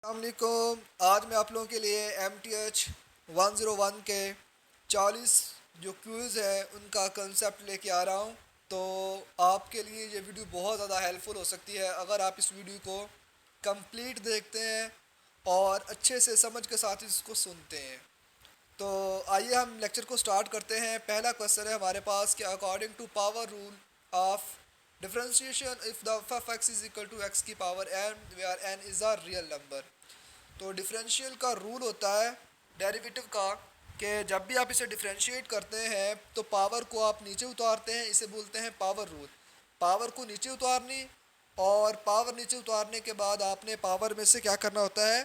अस्सलामुअलैकुम। आज मैं आप लोगों के लिए MTH 101 के 40 जो क्यूज़ है उनका कंसेप्ट लेके आ रहा हूँ। तो आपके लिए ये वीडियो बहुत ज़्यादा हेल्पफुल हो सकती है अगर आप इस वीडियो को कंप्लीट देखते हैं और अच्छे से समझ के साथ इसको सुनते हैं। तो आइए हम लेक्चर को स्टार्ट करते हैं। पहला क्वेश्चन है हमारे पास कि according to power rule of differentiation if the f x is equal to x की power n where n is a real number. तो डिफरेंशियल का रूल होता है डेरिवेटिव का कि जब भी आप इसे डिफरेंशिएट करते हैं तो पावर को आप नीचे उतारते हैं, इसे बोलते हैं पावर रूल। पावर को नीचे उतारनी और पावर नीचे उतारने के बाद आपने पावर में से क्या करना होता है,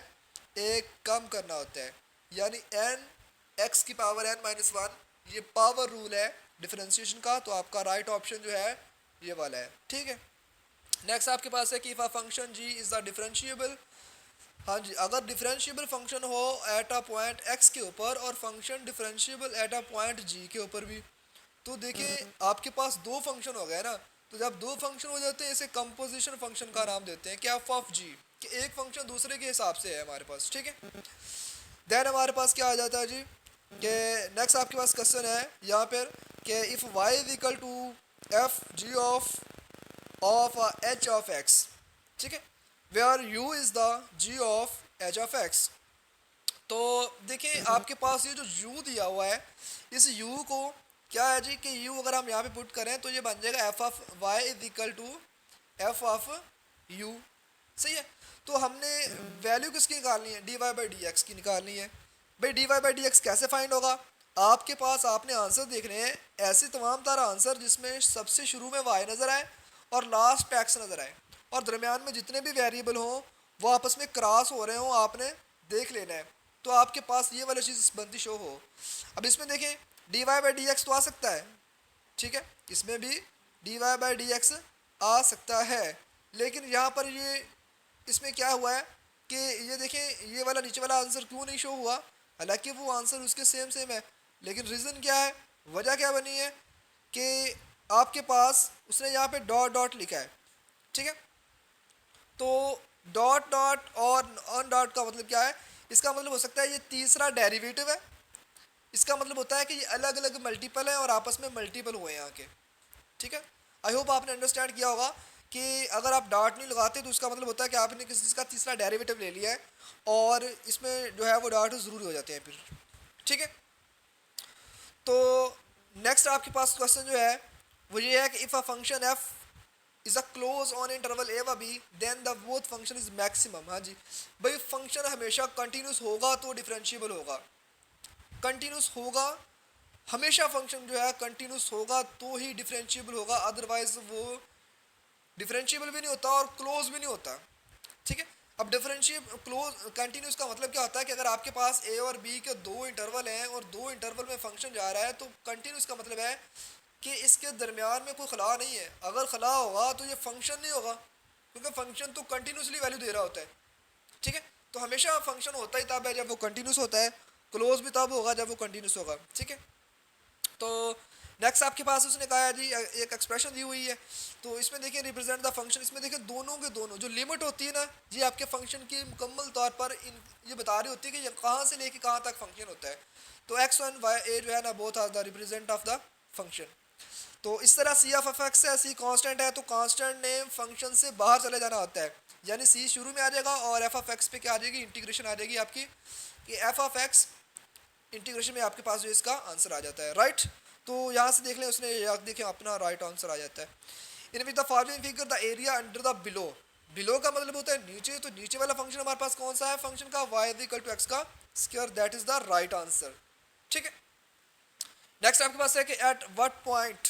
एक कम करना होता है, यानी एन एक्स की पावर एन माइनस वन। ये पावर रूल है डिफरेंशिएशन का। तो आपका राइट ऑप्शन जो है ये वाला है, ठीक है। नेक्स्ट आपके पास है कि if a function g is the differentiable. हाँ जी, अगर डिफरेंशिएबल फंक्शन हो एट अ पॉइंट एक्स के ऊपर और function differentiable at a point g के ऊपर भी, तो देखिए आपके पास दो फंक्शन हो गए ना। तो जब दो फंक्शन हो जाते हैं इसे कंपोजिशन फंक्शन का नाम देते हैं, क्या, एफ ऑफ जी, कि एक फंक्शन दूसरे के हिसाब से है हमारे पास, ठीक है। देन हमारे पास क्या आ जाता है जी, कि नेक्स्ट आपके पास क्वेश्चन है यहाँ पर कि if y is equal to f g of h of x, ठीक है, where u is the g of h of x. तो देखिए आपके पास ये जो u दिया हुआ है, इस u को क्या है जी कि u अगर हम यहाँ पे पुट करें तो ये बन जाएगा f of y is equal to f of u। सही है। तो हमने वैल्यू किसकी निकालनी है, d y by d x की निकालनी है। भाई d y by d x कैसे फाइंड होगा, आपके पास आपने आंसर देखने हैं, ऐसे तमाम तारा आंसर जिसमें सबसे शुरू में y नज़र आए और लास्ट पे x नज़र आए और दरमियान में जितने भी वेरिएबल हों वो आपस में क्रॉस हो रहे हों, आपने देख लेना है। तो आपके पास ये वाली चीज़ बनती शो हो। अब इसमें देखें d y by d x तो आ सकता है, ठीक है, इसमें भी d y by d x आ सकता है। लेकिन यहाँ पर ये इसमें क्या हुआ है कि ये देखें ये वाला नीचे वाला आंसर क्यों नहीं शो हुआ, हालांकि वो आंसर उसके सेम सेम है। लेकिन रीज़न क्या है, वजह क्या बनी है कि आपके पास उसने यहाँ पे डॉट डॉट लिखा है, ठीक है। तो डॉट डॉट और ऑन डॉट का मतलब क्या है, इसका मतलब हो सकता है ये तीसरा डेरिवेटिव है। इसका मतलब होता है कि ये अलग अलग मल्टीपल है और आपस में मल्टीपल हुए हैं यहाँ के, ठीक है। आई होप आपने अंडरस्टैंड किया होगा कि अगर आप डॉट नहीं लगाते तो उसका मतलब होता है कि आपने किसी चीज़ का तीसरा डेरिवेटिव ले लिया है और इसमें जो है वो डॉट ज़रूरी हो जाते हैं फिर, ठीक है। तो नेक्स्ट आपके पास क्वेश्चन जो है वो ये है कि if a function f is a close on interval a व b then the both function is maximum. हाँ जी, भाई फंक्शन हमेशा कंटिन्यूस होगा तो डिफरेंशिएबल होगा, कंटिन्यूस होगा हमेशा, फंक्शन जो है कंटिन्यूस होगा तो ही डिफरेंशिएबल होगा, अदरवाइज वो डिफरेंशिएबल भी नहीं होता और क्लोज भी नहीं होता, ठीक है। अब डिफरेंशिएट क्लोज कंटिन्यूस का मतलब क्या होता है कि अगर आपके पास ए और बी के दो इंटरवल हैं और दो इंटरवल में फंक्शन जा रहा है तो कंटिन्यूस का मतलब है कि इसके दरमियान में कोई खला नहीं है। अगर खला होगा तो ये फंक्शन नहीं होगा, क्योंकि फंक्शन तो कंटिन्यूसली वैल्यू दे रहा होता है, ठीक है। तो हमेशा फंक्शन होता ही तब है जब वो कंटिन्यूस होता है, क्लोज भी तब होगा जब वो कंटिन्यूस होगा, ठीक है। तो नेक्स्ट आपके पास उसने कहा है जी एक एक्सप्रेशन दी हुई है। तो इसमें देखिए रिप्रेजेंट द फंक्शन, इसमें देखिए दोनों के दोनों जो लिमिट होती है ना जी आपके फंक्शन की मुकम्मल तौर पर ये बता रही होती है कि ये कहाँ से लेके कहाँ तक फंक्शन होता है। तो एक्स वन वाई ए जो है ना both are the represent of the function. तो इस तरह सी ऑफ एफ एक्स है, सी कांस्टेंट है तो कांस्टेंट ने फंक्शन से बाहर चले जाना होता है, यानी सी शुरू में आ जाएगा और एफ ऑफ एक्स पे क्या आ जाएगी, इंटीग्रेशन आ जाएगी आपकी, कि एफ ऑफ एक्स इंटीग्रेशन में आपके पास जो इसका आंसर आ जाता है, राइट। तो यहाँ से देख लें उसने देखें अपना राइट आंसर आ जाता है। In with the following figure the area under the below. Below का मतलब होता है नीचे, तो नीचे वाला फंक्शन हमारे पास कौन सा है, फंक्शन का y is equal to x का square, that is the right answer, ठीक है। नेक्स्ट आपके पास है कि at what point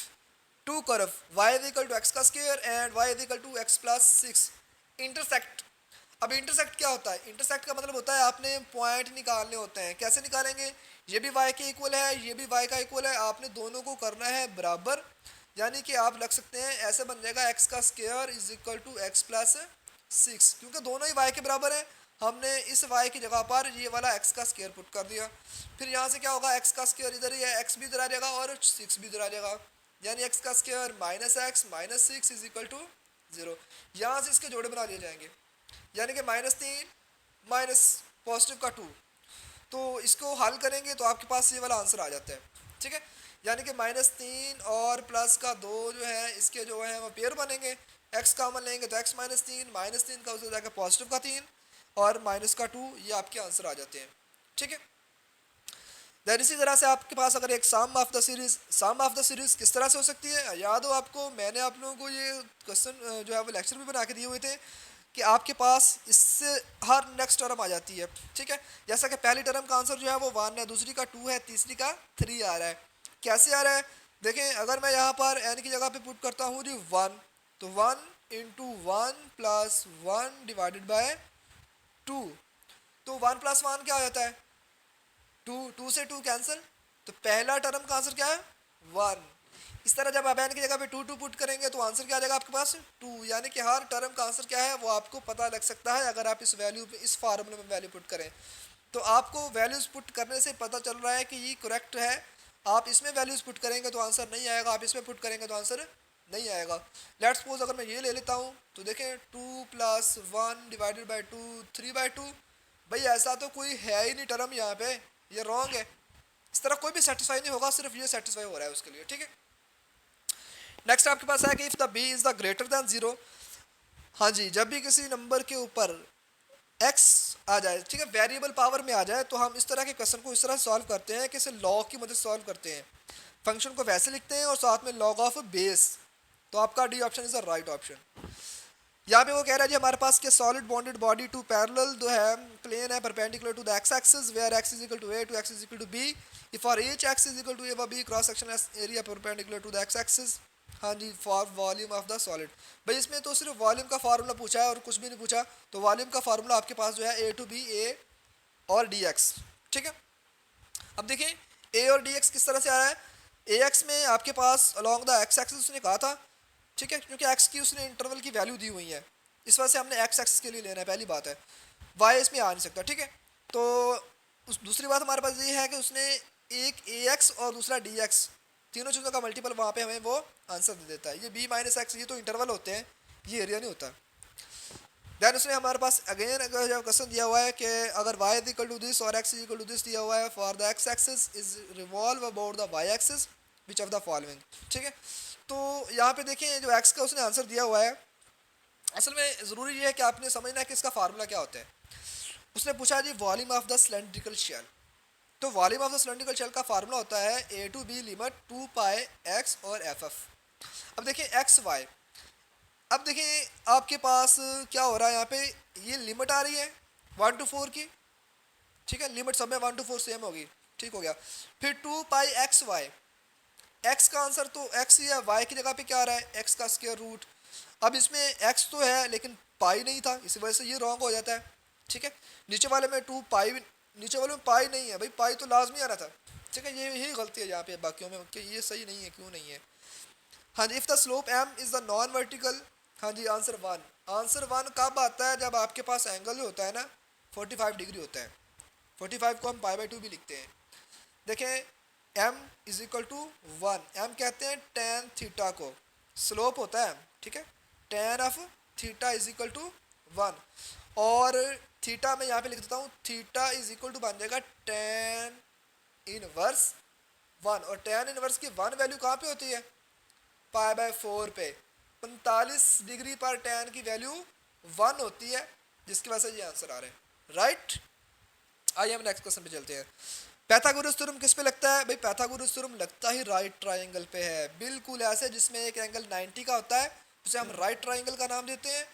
two curve y is equal to x का square and y is equal to x plus six intersect. अब intersect क्या होता है, इंटरसेक्ट का मतलब होता है आपने पॉइंट निकालने होते हैं। कैसे निकालेंगे, ये भी y के इक्वल है ये भी y का इक्वल है, आपने दोनों को करना है बराबर, यानी कि आप लग सकते हैं ऐसे बन जाएगा एक्स का square is equal to x plus six, क्योंकि दोनों ही y के बराबर है। हमने इस y की जगह पर ये वाला x का स्क्वायर पुट कर दिया। फिर यहाँ से क्या होगा, x का स्क्वायर इधर ही है, x भी इधर आ जाएगा और 6 भी इधर आ जाएगा, यानी x का square minus x minus six is equal to 0। यहाँ से इसके जोड़े बना लिए जाएंगे, यानी कि -3 माइनस पॉजिटिव का 2, तो इसको हल करेंगे तो आपके पास ये वाला आंसर आ जाता है, ठीक है। यानी कि -3 और प्लस का 2 जो है इसके जो है वो पेयर बनेंगे, एक्स कॉमन लेंगे तो x -3 का उसे जाकर पॉजिटिव का 3 और माइनस का 2, ये आपके आंसर आ जाते हैं, ठीक है। देन इसी तरह से आपके पास अगर एक सम ऑफ द सीरीज किस तरह से हो सकती है, याद हो आपको मैंने आप लोगों को ये क्वेश्चन जो है वो लेक्चर भी बना के दिए हुए थे कि आपके पास इससे हर नेक्स्ट टर्म आ जाती है, ठीक है। जैसा कि पहली टर्म का आंसर जो है वो 1 है, दूसरी का 2 है, तीसरी का 3 आ रहा है। कैसे आ रहा है देखें, अगर मैं यहाँ पर n की जगह पे पुट करता हूँ जी 1, तो 1 इंटू 1 प्लस 1 डिवाइडेड बाय 2, तो 1 प्लस 1 क्या हो जाता है 2, 2 से 2 कैंसिल, तो पहला टर्म का आंसर क्या है 1। इस तरह जब आप n की जगह पे 2 पुट करेंगे तो आंसर क्या आ जाएगा आपके पास 2, यानी कि हर टर्म का आंसर क्या है वो आपको पता लग सकता है अगर आप इस वैल्यू पे इस फार्मूले में वैल्यू पुट करें। तो आपको वैल्यूज़ पुट करने से पता चल रहा है कि ये करेक्ट है, आप इसमें वैल्यूज़ पुट करेंगे तो आंसर नहीं आएगा, आप इसमें पुट करेंगे तो आंसर नहीं आएगा। लेट्स सपोज अगर मैं ये ले लेता हूँ तो देखें 2 प्लस 1 डिवाइडेड बाई 2 3/2, भाई ऐसा तो कोई है ही नहीं टर्म यहाँ पे, ये रॉन्ग है। इस तरह कोई भी सेटिस्फाई नहीं होगा, सिर्फ ये सेटिस्फाई हो रहा है उसके लिए, ठीक है। नेक्स्ट आपके पास है कि if the b is the greater than 0, हाँ जी, जब भी किसी नंबर के ऊपर x आ जाए, ठीक है, वेरिएबल पावर में आ जाए, तो हम इस तरह के क्वेश्चन को इस तरह सॉल्व करते हैं कि इसे लॉग की मदद से सॉल्व करते हैं। फंक्शन को वैसे लिखते हैं और साथ में लॉग ऑफ बेस, तो आपका D option is the right option. यहाँ पे वो कह रहा है जी हमारे पास के solid bonded body to parallel जो है प्लेन है perpendicular to the x axis where x is equal to a to x is equal to b, if for each x is equal to a व b cross section area perpendicular to the x axis, हाँ जी, for volume of the solid. भाई इसमें तो सिर्फ volume का formula पूछा है और कुछ भी नहीं पूछा, तो वॉल्यूम का फार्मूला आपके पास जो है a टू b a और dx, ठीक है। अब देखिए a और dx किस तरह से आ रहा है, ax में आपके पास अलॉन्ग द एक्स एक्सिस उसने कहा था, ठीक है, क्योंकि x की उसने इंटरवल की वैल्यू दी हुई है, इस वजह से हमने x एक्सिस के लिए लेना है, पहली बात है। y इसमें आ नहीं सकता, ठीक है। तो उस दूसरी बात हमारे पास ये है कि उसने एक ax और दूसरा dx, तीनों चीज़ों का मल्टीपल वहाँ पे हमें वो आंसर दे देता है। ये b माइनस एक्स ये तो इंटरवल होते हैं, ये एरिया नहीं होता। देन उसने हमारे पास अगेन अगर क्वेश्चन दिया हुआ है कि अगर y is equal to this और x is equal to this दिया हुआ है, for the x axis is revolve about the y axis which of the following, ठीक है। तो यहाँ पे देखें जो x का उसने आंसर दिया हुआ है, असल में ज़रूरी ये है कि आपने समझना है कि इसका फार्मूला क्या होता है। उसने पूछा जी volume of the cylindrical shell, तो volume of the cylindrical shell का फार्मूला होता है a to b limit 2 pi x और ff। अब देखिए एक्स वाई, अब देखिए आपके पास क्या हो रहा है यहाँ पे, ये लिमिट आ रही है 1 to 4 की, ठीक है, लिमिट सब में 1 to 4 सेम होगी, ठीक हो गया। फिर 2 पाई एक्स वाई, एक्स का आंसर तो एक्स ही है, वाई की जगह पे क्या आ रहा है एक्स का स्क्वायर रूट। अब इसमें एक्स तो है लेकिन पाई नहीं था, इसी वजह से ये रॉन्ग हो जाता है, ठीक है। नीचे वाले में 2 पाई, नीचे वाले में पाई नहीं है, भाई पाई तो लाजमी आ रहा था, ठीक है। ये यही गलती है यहाँ पे बाकियों में कि ये सही नहीं है, क्यों नहीं है। हाँ जी, if the slope m is the non vertical, हाँ जी, आंसर 1। आंसर 1 कब आता है, जब आपके पास एंगल जो होता है ना 45 डिग्री होता है, 45 को हम π/2 भी लिखते हैं। देखें m is equal to 1, m कहते हैं tan थीटा को, स्लोप होता है, ठीक है, tan of theta is equal to 1, और थीटा में यहाँ पे लिख देता हूँ, थीटा इज इक्वल टू बन जाएगा tan इनवर्स 1, और tan इनवर्स की 1 वैल्यू कहाँ पे होती है π/4 पे, 45 डिग्री पर tan की वैल्यू 1 होती है, जिसकी वजह से ये आंसर आ रहे हैं, राइट। आइए हम नेक्स्ट क्वेश्चन पे चलते हैं। पैथागोरस थ्योरम किस पे लगता है, भाई पैथागोरस थ्योरम लगता ही राइट ट्रायंगल पे है, बिल्कुल ऐसे जिसमें एक एंगल 90 का होता है उसे हम राइट ट्रायंगल का नाम देते हैं,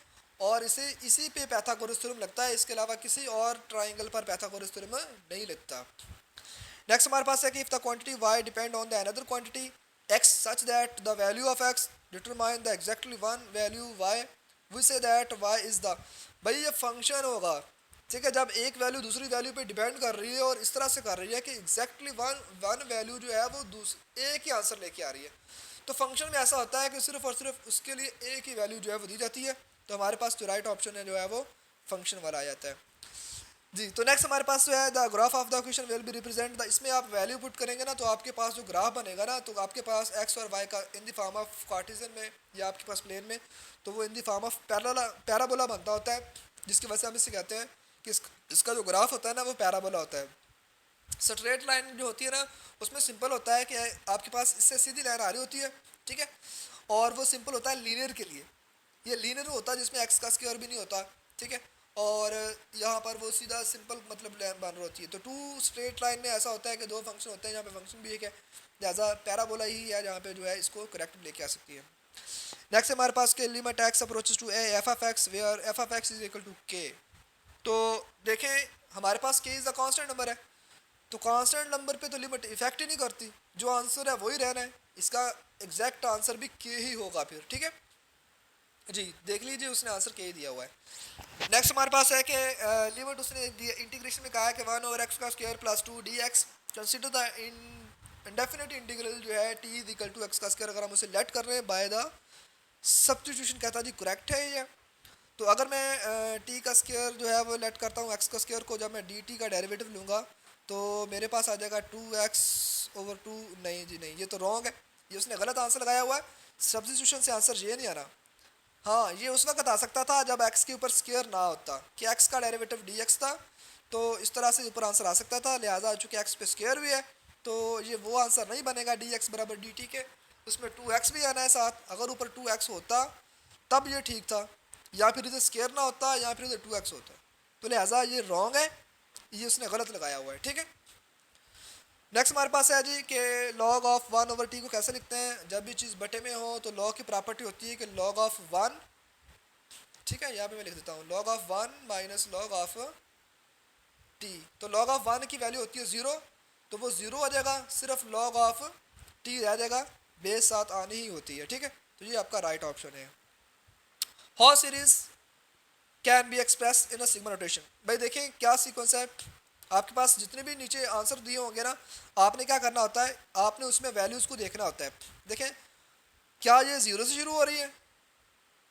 और इसी पे पैथागोरस थ्योरम लगता है, इसके अलावा किसी और ट्रायंगल पर पैथागोरस थ्योरम नहीं लगता। नेक्स्ट हमारे पास है कि if the quantity y depend on the another quantity x such that the value of x determine the exactly one value y, we say that y is the, भाई ये function होगा, ठीक है, जब एक वैल्यू दूसरी वैल्यू पे depend कर रही है और इस तरह से कर रही है कि एग्जैक्टली वन वैल्यू जो है वो एक ही आंसर लेके आ रही है, तो फंक्शन में ऐसा होता है कि सिर्फ और सिर्फ उसके लिए एक ही वैल्यू जो है वो दी जाती है, तो हमारे पास जो राइट ऑप्शन है जो है वो फंक्शन वाला आ जाता है जी। तो नेक्स्ट हमारे पास जो है the graph of the equation will be represent the, इसमें आप वैल्यू पुट करेंगे ना तो आपके पास जो ग्राफ बनेगा ना, तो आपके पास एक्स और वाई का in the form of Cartesian में या आपके पास प्लेन में, तो वो in the form of parabola बनता होता है, जिसकी वजह से हम इसे कहते हैं कि इसका जो ग्राफ होता है ना वो पैराबोला होता है। स्ट्रेट लाइन जो होती है ना उसमें सिंपल होता है कि आपके पास इससे सीधी लाइन आ रही होती है, ठीक है, और वो सिंपल होता है लीनियर के लिए। ये लीनियर होता है जिसमें एक्स का स्क्वायर भी नहीं होता, ठीक है, और यहाँ पर वो सीधा सिंपल मतलब लाइन बन रही होती है। तो टू स्ट्रेट लाइन में ऐसा होता है कि दो फंक्शन होते हैं, यहाँ पे फंक्शन भी एक है, लिहाजा पैराबोला ही है जहाँ पे जो है इसको करेक्ट लेके आ सकती है। नेक्स्ट हमारे पास के limit x approaches to a f of x where f of x is equal to k. तो देखें हमारे पास के इज़ अ कांस्टेंट नंबर है, तो कांस्टेंट नंबर पे तो लिमिट इफेक्ट ही नहीं करती, जो आंसर है वही रहना है, इसका एग्जैक्ट आंसर भी के ही होगा फिर, ठीक है जी। देख लीजिए उसने आंसर के ही दिया हुआ है। नेक्स्ट हमारे पास है कि लिमिट उसने इंटीग्रेशन में कहा है कि 1/x का square plus 2 dx consider the indefinite integral जो है t is equal to x का स्क्वायर, अगर हम उसे लेट कर रहे हैं बाय द सब्स्टिट्यूशन, कहता जी करेक्ट है ये। तो अगर मैं टी का स्क्वायर जो है वो लेट करता हूँ एक्स का स्क्वायर को, जब मैं डी टी का डेरिवेटिव लूँगा तो मेरे पास आ जाएगा 2x/2। नहीं जी नहीं, ये तो रॉन्ग है, ये उसने गलत आंसर लगाया हुआ है, सब्स्टिट्यूशन से आंसर ये नहीं आना। हाँ ये उस वक्त आ सकता था जब x के ऊपर स्क्वायर ना होता, कि x का डेरिवेटिव dx था, तो इस तरह से ऊपर आंसर आ सकता था, लिहाजा चूँकि x पे स्क्वायर भी है तो ये वो आंसर नहीं बनेगा dx बराबर dt के, उसमें 2x भी आना है साथ। अगर ऊपर 2x होता तब ये ठीक था, या फिर इधर स्क्वायर ना होता या फिर इधर 2x होता, तो लिहाजा ये रॉन्ग है, ये उसने गलत लगाया हुआ है, ठीक है। नेक्स्ट हमारे पास है जी कि log ऑफ 1/t को कैसे लिखते हैं, जब भी चीज़ बटे में हो तो log की प्रॉपर्टी होती है कि log ऑफ 1, ठीक है, यहाँ पे मैं लिख देता हूँ log of 1 minus log of t। तो log ऑफ 1 की वैल्यू होती है 0, तो वो 0 आ जाएगा, सिर्फ log ऑफ t रह जाएगा, बेस साथ आनी ही होती है, ठीक है। तो ये आपका राइट ऑप्शन है। How series can be express in a sigma notation. भाई देखें क्या सीक्वेंस है, आपके पास जितने भी नीचे आंसर दिए होंगे ना, आपने क्या करना होता है, आपने उसमें वैल्यूज़ को देखना होता है। देखें क्या ये 0 से शुरू हो रही है,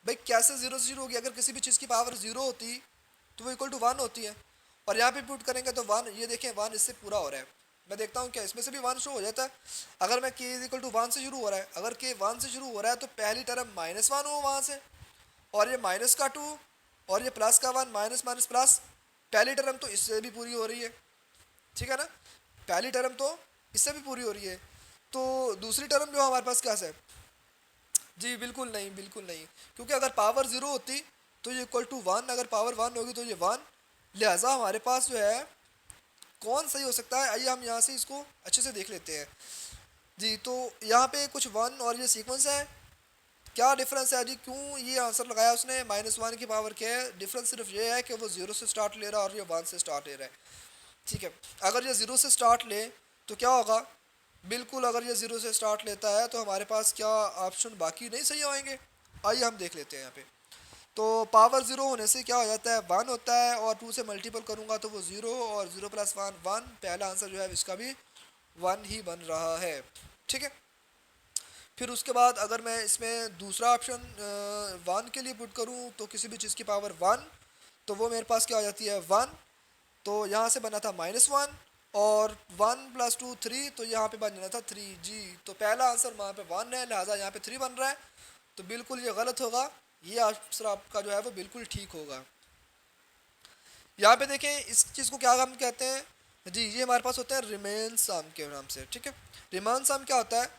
भाई कैसे 0 से शुरू होगी, अगर किसी भी चीज़ की पावर 0 होती तो वो इक्वल टू 1 होती है, और यहाँ पे पुट करेंगे तो 1, ये देखें 1 इससे पूरा हो रहा है। मैं देखता हूँ क्या इसमें से भी 1 शो हो जाता है, अगर मैं के इज इक्वल टू 1 से शुरू हो रहा है, अगर के 1 से शुरू हो रहा है तो पहली टर्म -1 हो वहाँ से, और ये माइनस का 2 और ये प्लस का 1, माइनस माइनस प्लस, पहली टर्म तो इससे भी पूरी हो रही है, ठीक है ना, पहली टर्म तो इससे भी पूरी हो रही है, तो दूसरी टर्म जो हमारे पास क्या है जी, बिल्कुल नहीं बिल्कुल नहीं, क्योंकि अगर पावर 0 होती तो ये इक्वल टू 1, अगर पावर 1 होगी तो ये 1, लिहाजा हमारे पास जो है कौन सही हो सकता है, आइए हम यहाँ से इसको अच्छे से देख लेते हैं जी। तो यहाँ पे कुछ 1 और ये सीक्वेंस है, क्या डिफरेंस है जी, क्यों ये आंसर लगाया उसने, -1 की पावर क्या है, डिफरेंस सिर्फ ये है कि वो 0 से स्टार्ट ले रहा है और ये 1 से स्टार्ट ले रहा है, ठीक है। अगर ये 0 से स्टार्ट ले तो क्या होगा, बिल्कुल अगर ये 0 से स्टार्ट लेता है तो हमारे पास क्या ऑप्शन बाकी नहीं सही होंगे, आइए हम देख लेते हैं यहाँ पे। तो पावर 0 होने से क्या हो जाता है, 1 होता है, और 2 से मल्टीपल करूँगा तो वो 0, और 0 + 1 1, पहला आंसर जो है इसका भी 1 ही बन रहा है, ठीक है। फिर उसके बाद अगर मैं इसमें दूसरा ऑप्शन 1 के लिए पुट करूँ तो किसी भी चीज़ की पावर 1, तो वो मेरे पास क्या हो जाती है 1, तो यहाँ से बना था -1, और 1 + 2 3, तो यहाँ पे बन जाना था 3 जी। तो पहला आंसर वहाँ पे 1 है, लिहाजा यहाँ पे 3 बन रहा है, तो बिल्कुल ये गलत होगा, ये आंसर आपका जो है वो बिल्कुल ठीक होगा। यहाँ पे देखें इस चीज़ को क्या हम कहते हैं जी, ये हमारे पास होते हैं रिमेन सम के नाम से, ठीक है। रिमेन सम क्या होता है,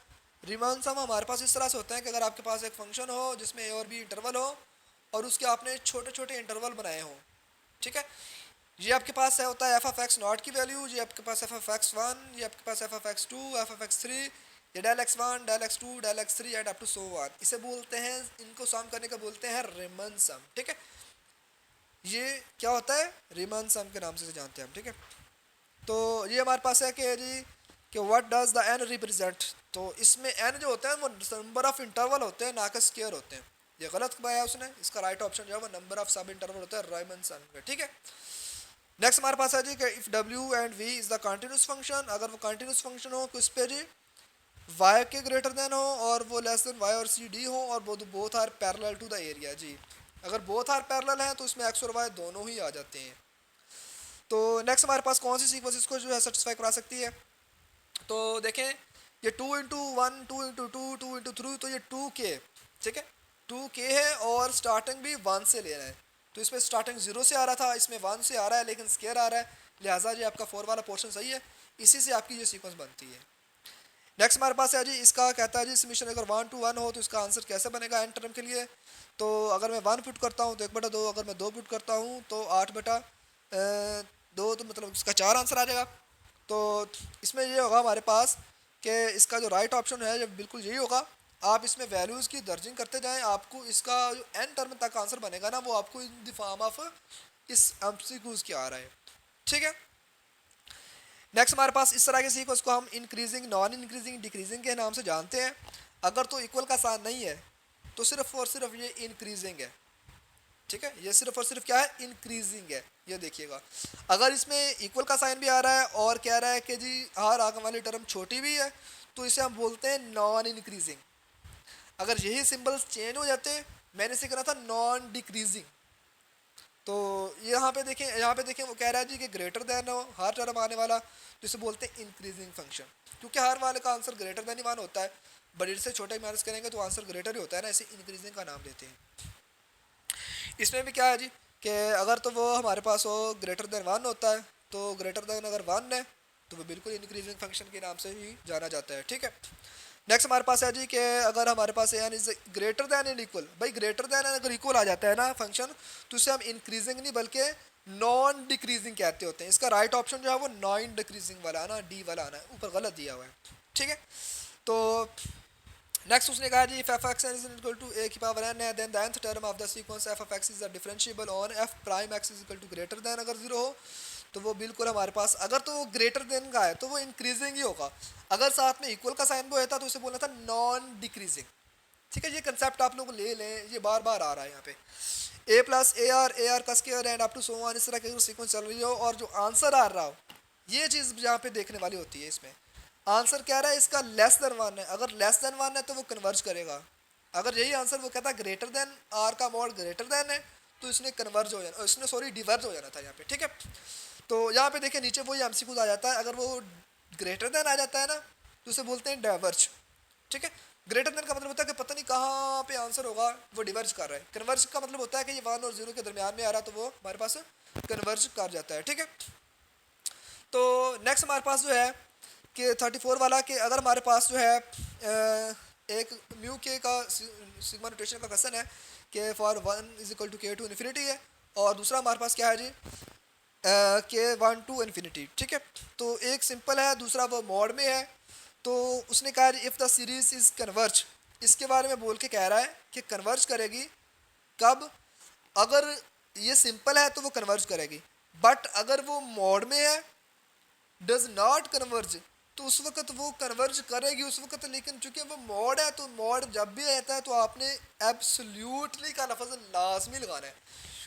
रिमेन सम हमारे पास इस तरह से होता है कि अगर आपके पास एक फंक्शन हो जिसमें ए और बी इंटरवल हो और उसके आपने छोटे छोटे इंटरवल बनाए हों, ठीक है, ये आपके पास है होता है f(x)0 की वैल्यू, ये आपके पास f(x1), ये आपके पास f(x2), f(x3), ये del(x1), del(x2), del(x3) and up to so on, इसे बोलते हैं, इनको सम करने का बोलते हैं रिमेन सम, ठीक है। ये क्या होता है, रिमेन सम के नाम से जानते हैं हम, ठीक है। तो ये हमारे पास है कि जी कि what does the n represent, तो इसमें n जो होते हैं वो नंबर ऑफ इंटरवल होते हैं, ना कि स्क्वायर होते हैं, ये गलत बताया उसने, इसका राइट ऑप्शन जो है वो नंबर ऑफ सब इंटरवल होता है रिमेन सम का, ठीक है। नेक्स्ट हमारे पास है जी कि if w and v is the continuous function, अगर वो कंटिन्यूस फंक्शन हो किस पे जी, y के ग्रेटर देन हो और वो लेस देन y और c d हो, और both are parallel to the area जी, अगर बोथ आर पैरेलल हैं तो इसमें x और y दोनों ही आ जाते हैं। तो नेक्स्ट हमारे पास कौन सी सीक्वेंस इसको जो है सेटिस्फाई करा सकती है, तो देखें ये 2×1 2×2 2×3, तो ये 2k, ठीक है, 2k है और स्टार्टिंग भी 1 से ले रहा है, तो इसमें स्टार्टिंग 0 से आ रहा था, इसमें 1 से आ रहा है लेकिन स्केयर आ रहा है, लिहाजा ये आपका 4 वाला पोर्शन सही है। इसी से आपकी ये सीक्वेंस बनती है। नेक्स्ट हमारे पास है जी, इसका कहता है जी समीशन अगर 1 to 1 हो तो इसका आंसर कैसे बनेगा एन टर्म के लिए। तो अगर मैं 1 पुट करता हूँ तो 1/2, अगर मैं 2 पुट करता हूँ तो 8/2, तो मतलब इसका 4 आंसर आ जाएगा। तो इसमें ये होगा हमारे पास कि इसका जो राइट ऑप्शन है ये बिल्कुल यही होगा। आप इसमें वैल्यूज़ की दर्जिंग करते जाएं, आपको इसका जो एन टर्म तक आंसर बनेगा ना वो आपको इन द फॉर्म ऑफ इस एमसीक्यूज के आ रहा है। ठीक है। नेक्स्ट हमारे पास इस तरह के सीक्वेंस को हम इंक्रीजिंग, नॉन इंक्रीजिंग, डिक्रीजिंग के नाम से जानते हैं। अगर तो इक्वल का साइन नहीं है तो सिर्फ और सिर्फ ये इंक्रीजिंग है। ठीक है, ये सिर्फ और सिर्फ क्या है, इंक्रीजिंग है। ये देखिएगा, अगर इसमें इक्वल का साइन भी आ रहा है और कह रहा है कि जी हर आगे वाली टर्म छोटी भी है तो इसे हम बोलते हैं नॉन इंक्रीजिंग। अगर यही सिंबल्स चेंज हो जाते, मैंने इसे करा था नॉन डिक्रीजिंग। तो यहाँ पे देखें वो कह रहा है जी कि ग्रेटर देन हो हर टर्म आने वाला, तो इसे बोलते हैं इंक्रीजिंग फंक्शन, क्योंकि हर वाले का आंसर ग्रेटर देन ही वन होता है। बड़े से छोटे माइनस करेंगे तो आंसर ग्रेटर ही होता है ना, इसे इंक्रीजिंग का नाम देते हैं। इसमें भी क्या है जी कि अगर तो वो हमारे पास हो ग्रेटर देन वन होता है, तो ग्रेटर देन अगर वन है तो वो बिल्कुल इंक्रीजिंग फंक्शन के नाम से ही जाना जाता है। ठीक है। नेक्स्ट हमारे पास है जी कि अगर हमारे पास n is greater than and equal, भाई ग्रेटर दैन अगर इक्वल आ जाता है ना फंक्शन, तो इसे हम इंक्रीजिंग नहीं बल्कि नॉन डिक्रीजिंग कहते होते हैं। इसका राइट ऑप्शन जो है वो नॉन डिक्रीजिंग वाला आना, डी वाला आना है, ऊपर गलत दिया हुआ है। ठीक है। तो नेक्स्ट उसने कहा जी f x is equal to a की पावर एन है, then the nth term of the sequence f of x is differentiable on f prime x is equal to greater than अगर जीरो हो तो वो बिल्कुल हमारे पास, अगर तो वो ग्रेटर देन का है तो वो इंक्रीजिंग ही होगा। अगर साथ में इक्वल का साइन वो था तो उसे बोलना था नॉन डिक्रीजिंग। ठीक है, ये कंसेप्ट आप लोग ले लें, ये बार बार आ रहा है यहाँ पे। ए प्लस ए आर का square and up to so on, इस तरह की सीक्वेंस चल रही हो और जो आंसर आ रहा हो, ये चीज़ यहाँ पे देखने वाली होती है। इसमें आंसर क्या रहा है, इसका लेस देन वन है। अगर लेस देन वन है तो वो कन्वर्ज करेगा। अगर यही आंसर वो कहता है ग्रेटर देन आर का मॉड ग्रेटर देन है तो इसने कन्वर्ज हो जाना, इसने सॉरी डिवर्ज हो जाना था यहाँ पे। ठीक है। तो यहाँ पे देखिए नीचे वही एमसीक्यू आ जाता है, अगर वो ग्रेटर देन आ जाता है ना तो उसे बोलते हैं डाइवर्ज। ठीक है। ग्रेटर देन का मतलब होता है कि पता नहीं कहाँ पे आंसर होगा, वो डिवर्ज कर रहा है। कन्वर्ज का मतलब होता है कि ये 1 और 0 के दरमियान में आ रहा है तो वो हमारे पास कन्वर्ज कर जाता है। ठीक है। तो नेक्स्ट हमारे पास जो है कि 34 वाला, कि अगर हमारे पास जो है एक म्यू के का सिग्मा नोटेशन का क्वेश्चन है कि फॉर 1 इज इक्वल टू के टू इन्फिनिटी है, और दूसरा हमारे पास क्या है जी के 1 टू इन्फिनिटी। ठीक है। तो एक सिंपल है, दूसरा वो मॉड में है। तो उसने कहा if the series is converge, इसके बारे में बोल के कह रहा है कि कन्वर्ज करेगी कब, अगर ये सिंपल है तो वो कन्वर्ज करेगी, बट अगर वो मॉड में है डज नॉट कन्वर्ज तो उस वक्त वो कन्वर्ज करेगी उस वक्त, लेकिन चूंकि वो मॉड है तो मॉड जब भी आता है तो आपने एब्सोल्यूटली का लफ्ज़ लाजमी लगाना है,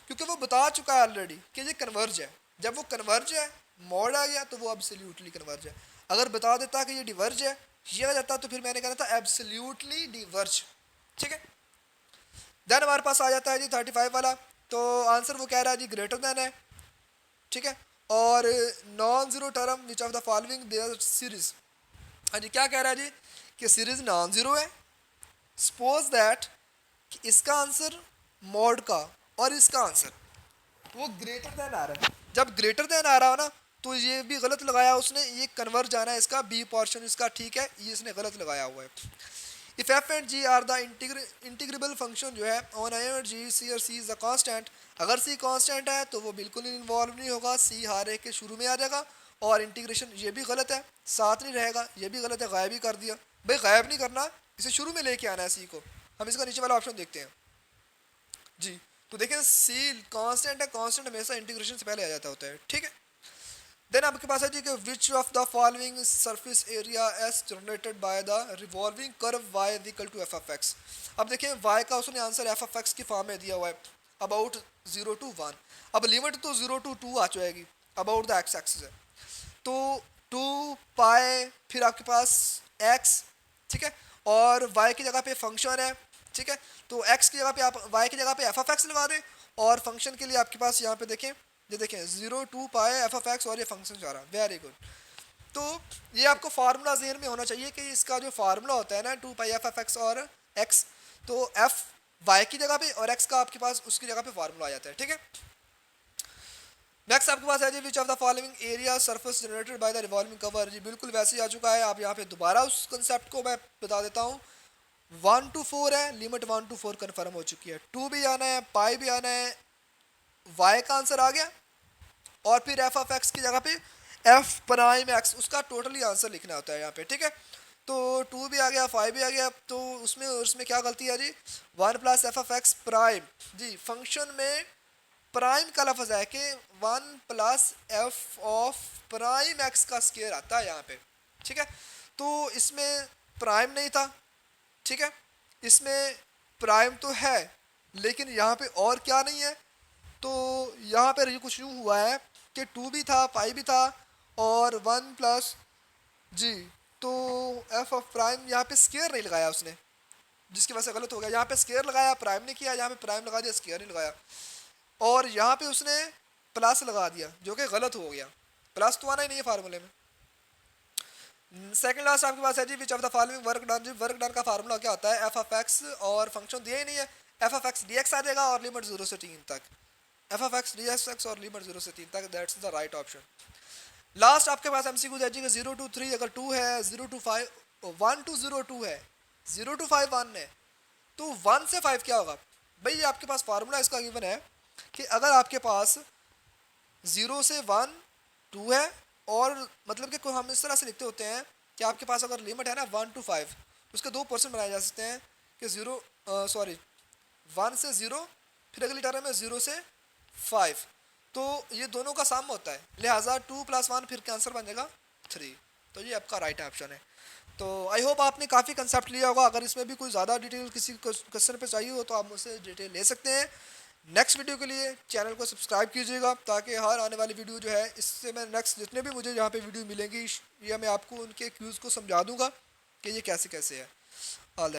क्योंकि वो बता चुका है ऑलरेडी कि ये कन्वर्ज है। जब वो कन्वर्ज है, मॉड आ गया तो वो एब्सोल्यूटली कन्वर्ज है। अगर बता देता कि ये डिवर्ज है, ये आ जाता तो फिर मैंने कहना था एब्सोल्यूटली डिवर्ज। ठीक है। देन हमारे पास आ जाता है जी 35 वाला, तो आंसर वो कह रहा है जी ग्रेटर देन है। ठीक है। और non zero term which of the following there series, हाँ जी क्या कह रहा है जी कि सीरीज नॉन जीरो है। सपोज दैट कि इसका आंसर मॉड का और इसका आंसर वो ग्रेटर देन आ रहा है। जब ग्रेटर देन आ रहा हो ना तो ये भी गलत लगाया उसने, ये कन्वर्ज आना है इसका, बी पोर्शन इसका ठीक है, ये इसने गलत लगाया हुआ है। If f and g are the integrable function जो है ऑन ए और जी सी और सी इज अ कांस्टेंट, अगर सी कांस्टेंट है तो वो बिल्कुल इन्वॉल्व नहीं होगा, सी हर एक के शुरू में आ जाएगा। और इंटीग्रेशन ये भी गलत है, साथ नहीं रहेगा, ये भी गलत है, गायब ही कर दिया। भाई गायब नहीं करना, इसे शुरू में लेके आना है सी को। हम इसका नीचे वाला ऑप्शन देखते हैं जी। तो देखें सी कांस्टेंट है, कांस्टेंट हमेशा इंटीग्रेशन से पहले आ जाता होता है। ठीक है। देन आपके पास है जी कि which of the following surface area s generated by the revolving curve y is equal to f of x. अब देखिए वाई का उसने आंसर एफ ऑफ एक्स की फॉर्म में दिया हुआ है, अबाउट 0 to 1। अब लिमिट तो 0 to 2 आ जाएगी, अबाउट द एक्स एक्सिस है तो 2 पाई फिर आपके पास एक्स। ठीक है। और वाई की जगह पे फंक्शन है। ठीक है। तो एक्स की जगह पे आप वाई की जगह पे एफ ऑफ एक्स लगा दें, और फंक्शन के लिए आपके पास यहाँ पे देखें, ये देखें 0 2 पाई एफ ऑफ एक्स और ये फंक्शन जा रहा है। Very good. तो ये आपको फार्मूला ज़हन में होना चाहिए कि इसका जो फार्मूला होता है ना 2 पाई एफ ऑफ एक्स और एक्स, तो एफ वाई की जगह पे और एक्स का आपके पास उसकी जगह पे फार्मूला आ जाता है, ठीक है। नेक्स्ट आपके पास है जी which of the following area surface generated by the revolving cover, जी बिल्कुल वैसे ही आ चुका है। आप यहाँ पे दोबारा उस कंसेप्ट को मैं बता देता हूँ। 1 to 4 है, लिमिट 1 to 4 कन्फर्म हो चुकी है, 2 भी आना है, पाई भी आना है, वाई का आंसर आ गया, और फिर एफ ऑफ एक्स की जगह पे एफ प्राइम एक्स, उसका टोटली आंसर लिखना होता है यहाँ पे, ठीक है। तो 2 भी आ गया, 5 भी आ गया, तो उसमें उसमें क्या गलती है जी, 1 + f(x) प्राइम, जी फंक्शन में प्राइम का लफ्ज है कि 1 + f(प्राइम x) का स्केयर आता है यहाँ पे, ठीक है। तो इसमें प्राइम नहीं था, ठीक है, इसमें प्राइम तो है लेकिन यहाँ पे और क्या नहीं है। तो यहाँ पर कुछ यूँ हुआ है कि 2 भी था, पाई भी था, और 1 प्लस जी, तो एफ ऑफ प्राइम यहाँ पे स्केयर नहीं लगाया उसने, जिसकी वजह से गलत हो गया। यहाँ पे स्केयर लगाया, प्राइम ने किया, यहाँ पे प्राइम लगा दिया, स्केयर नहीं लगाया, और यहाँ पे उसने प्लस लगा दिया जो कि गलत हो गया। प्लस तो आना ही नहीं है फार्मूले में। सेकंड लास्ट आपके पास है जी which of the following work done, जी वर्क डन का फार्मूला क्या होता है, एफ ऑफ एक्स, और फंक्शन दिया ही नहीं है, f of x d x आ जाएगा और लिमिट 0 से 3 तक, f of x d x और लिमिट 0 से 3 तक, that's the right option. Last आपके पास एमसीक्यू है जी 0 to 3 अगर 2 है, 0 to 5 1 to 0 2 है, 0 to 5 1 है, तो 1 से 5 क्या होगा भाई, ये आपके पास फार्मूला इसका गिवन है कि अगर आपके पास 0 से 1 2 है, और मतलब कि हम इस तरह से लिखते होते हैं कि आपके पास अगर लिमिट है ना 1 to 5, उसके 2% बनाए जा सकते हैं कि 1 से 0, फिर अगली टर्म में 0 से 5, तो ये दोनों का साम होता है, लिहाजा 2 + 1 फिर का आंसर बन जाएगा 3, तो ये आपका राइट ऑप्शन है। तो आई होप आपने काफ़ी कंसेप्ट लिया होगा। अगर इसमें भी कोई ज़्यादा डिटेल किसी क्वेश्चन पे चाहिए हो तो आप मुझसे डिटेल ले सकते हैं। नेक्स्ट वीडियो के लिए चैनल को सब्सक्राइब कीजिएगा ताकि हर आने वाली वीडियो जो है, इससे मैं नेक्स्ट जितने भी मुझे यहाँ पे वीडियो मिलेंगी, या मैं आपको उनके क्यूज़ को समझा दूँगा कि ये कैसे कैसे है। ऑल